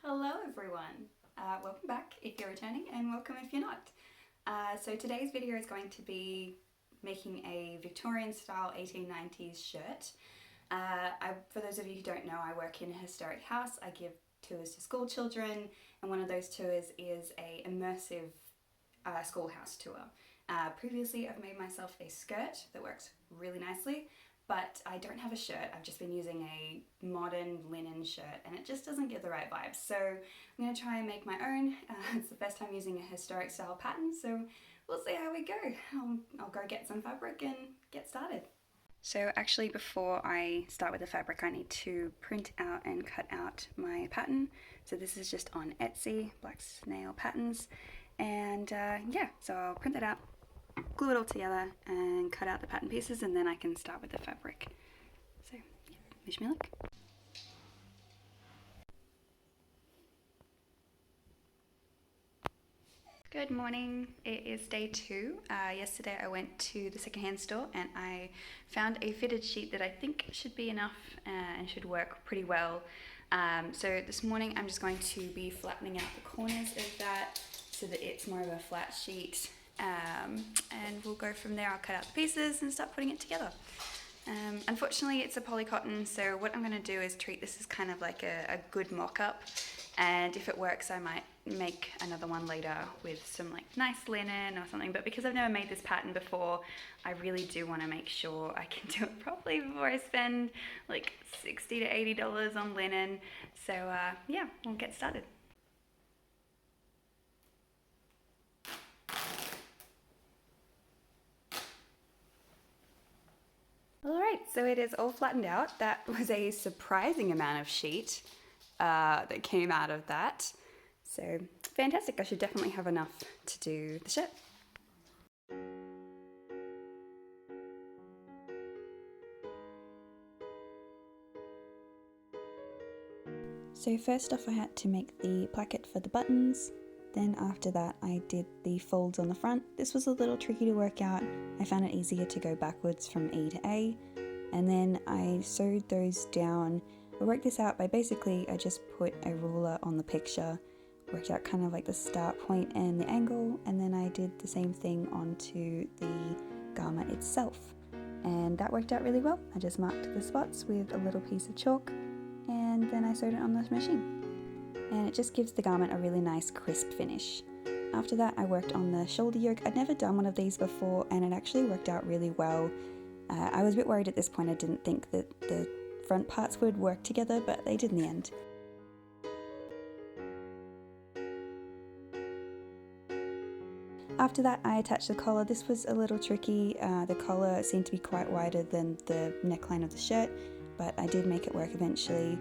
Hello everyone, welcome back if you're returning and welcome if you're not. So today's video is going to be making a Victorian style 1890s shirt. For those of you who don't know, I work in a historic house. I give tours to school children, and one of those tours is a immersive schoolhouse tour. Previously I've made myself a skirt that works really nicely, but I don't have a shirt. I've just been using a modern linen shirt and it just doesn't give the right vibes. So I'm going to try and make my own. It's the first time using a historic style pattern, so we'll see how we go. I'll go get some fabric and get started. So actually before I start with the fabric, I need to print out and cut out my pattern. So this is just on Etsy, Black Snail Patterns. And yeah, so I'll print that out, glue it all together and cut out the pattern pieces, and then I can start with the fabric. So yeah, wish me luck. Good morning, it is day 2. Yesterday I went to the secondhand store and I found a fitted sheet that I think should be enough and should work pretty well. So this morning I'm just going to be flattening out the corners of that so that it's more of a flat sheet, and we'll go from there. I'll cut out the pieces and start putting it together. Unfortunately it's a poly cotton, so what I'm going to do is treat this as kind of like a good mock-up, and if it works I might make another one later with some like nice linen or something, but because I've never made this pattern before, I really do want to make sure I can do it properly before I spend like $60 to $80 on linen. So yeah, we'll get started. Alright, so it is all flattened out. That was a surprising amount of sheet that came out of that. So fantastic, I should definitely have enough to do the shirt. So first off I had to make the placket for the buttons. Then after that I did the folds on the front. This was a little tricky to work out. I found it easier to go backwards from E to A. And then I sewed those down. I worked this out by basically I just put a ruler on the picture, worked out kind of like the start point and the angle, and then I did the same thing onto the garment itself. And that worked out really well. I just marked the spots with a little piece of chalk and then I sewed it on the machine. And it just gives the garment a really nice crisp finish. After that I worked on the shoulder yoke. I'd never done one of these before and it actually worked out really well. I was a bit worried at this point. I didn't think that the front parts would work together, but they did in the end. After that I attached the collar. This was a little tricky. The collar seemed to be quite wider than the neckline of the shirt, but I did make it work eventually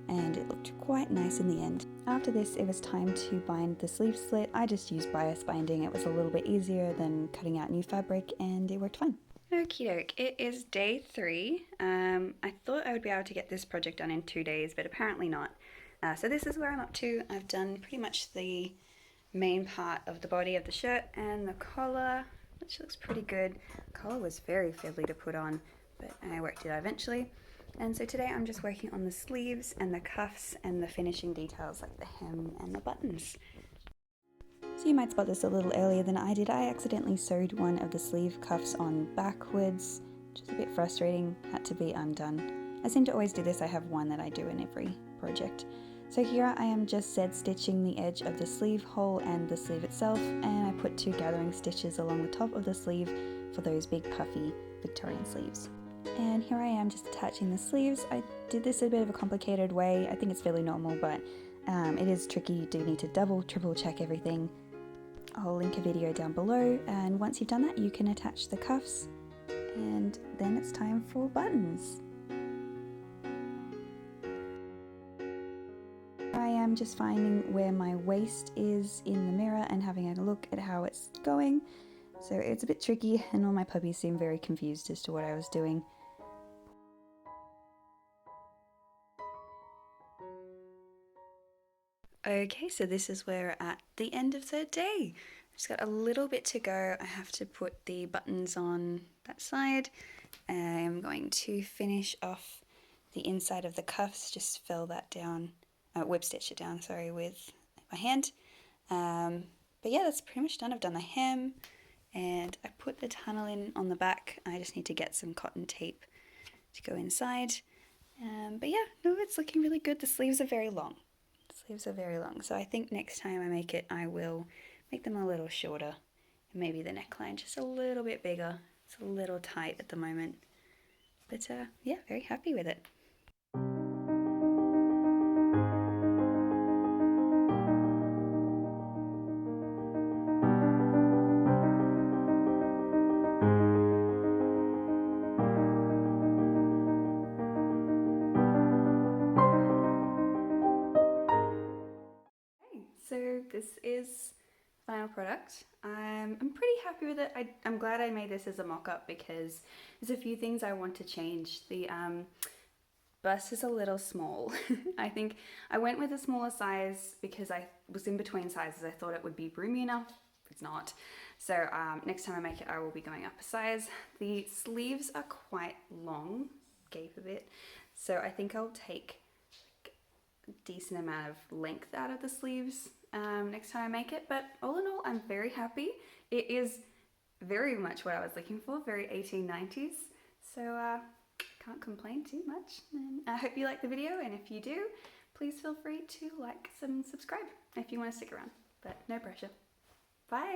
and it looked quite nice in the end. After this it was time to bind the sleeve slit. I just used bias binding. It was a little bit easier than cutting out new fabric and it worked fine. Okie doke, it is day 3. I thought I would be able to get this project done in 2 days, but apparently not. So this is where I'm up to. I've done pretty much the main part of the body of the shirt and the collar, which looks pretty good. The collar was very fiddly to put on, but I worked it out eventually. And so today I'm just working on the sleeves and the cuffs and the finishing details like the hem and the buttons. So you might spot this a little earlier than I did. I accidentally sewed one of the sleeve cuffs on backwards, which is a bit frustrating, had to be undone. I seem to always do this. I have one that I do in every project. So here I am just Z stitching the edge of the sleeve hole and the sleeve itself, and I put 2 gathering stitches along the top of the sleeve for those big puffy Victorian sleeves. And here I am just attaching the sleeves. I did this a bit of a complicated way. I think it's fairly normal, but it is tricky. You do need to double, triple check everything. I'll link a video down below, and once you've done that you can attach the cuffs and then it's time for buttons. I am just finding where my waist is in the mirror and having a look at how it's going. So it's a bit tricky and all my puppies seem very confused as to what I was doing. Okay, so this is where we're at the end of the day. Just got a little bit to go. I have to put the buttons on that side. I'm going to finish off the inside of the cuffs, just fill that down whip stitch it down, sorry, with my hand. But yeah, that's pretty much done. I've done the hem and I put the tunnel in on the back. I just need to get some cotton tape to go inside. But yeah, no, it's looking really good. The sleeves are very long. The sleeves are very long. So I think next time I make it, I will make them a little shorter. And maybe the neckline just a little bit bigger. It's a little tight at the moment. But yeah, very happy with it. So this is final product. I'm pretty happy with it. I'm glad I made this as a mock-up because there's a few things I want to change. The bust is a little small. I think I went with a smaller size because I was in between sizes. I thought it would be roomy enough. It's not. So next time I make it, I will be going up a size. The sleeves are quite long, gape a bit. So I think I'll take a decent amount of length out of the sleeves next time I make it. But all in all, I'm very happy. It is very much what I was looking for, very 1890s. So can't complain too much. And I hope you like the video, and if you do, please feel free to like and subscribe if you want to stick around, but no pressure. Bye!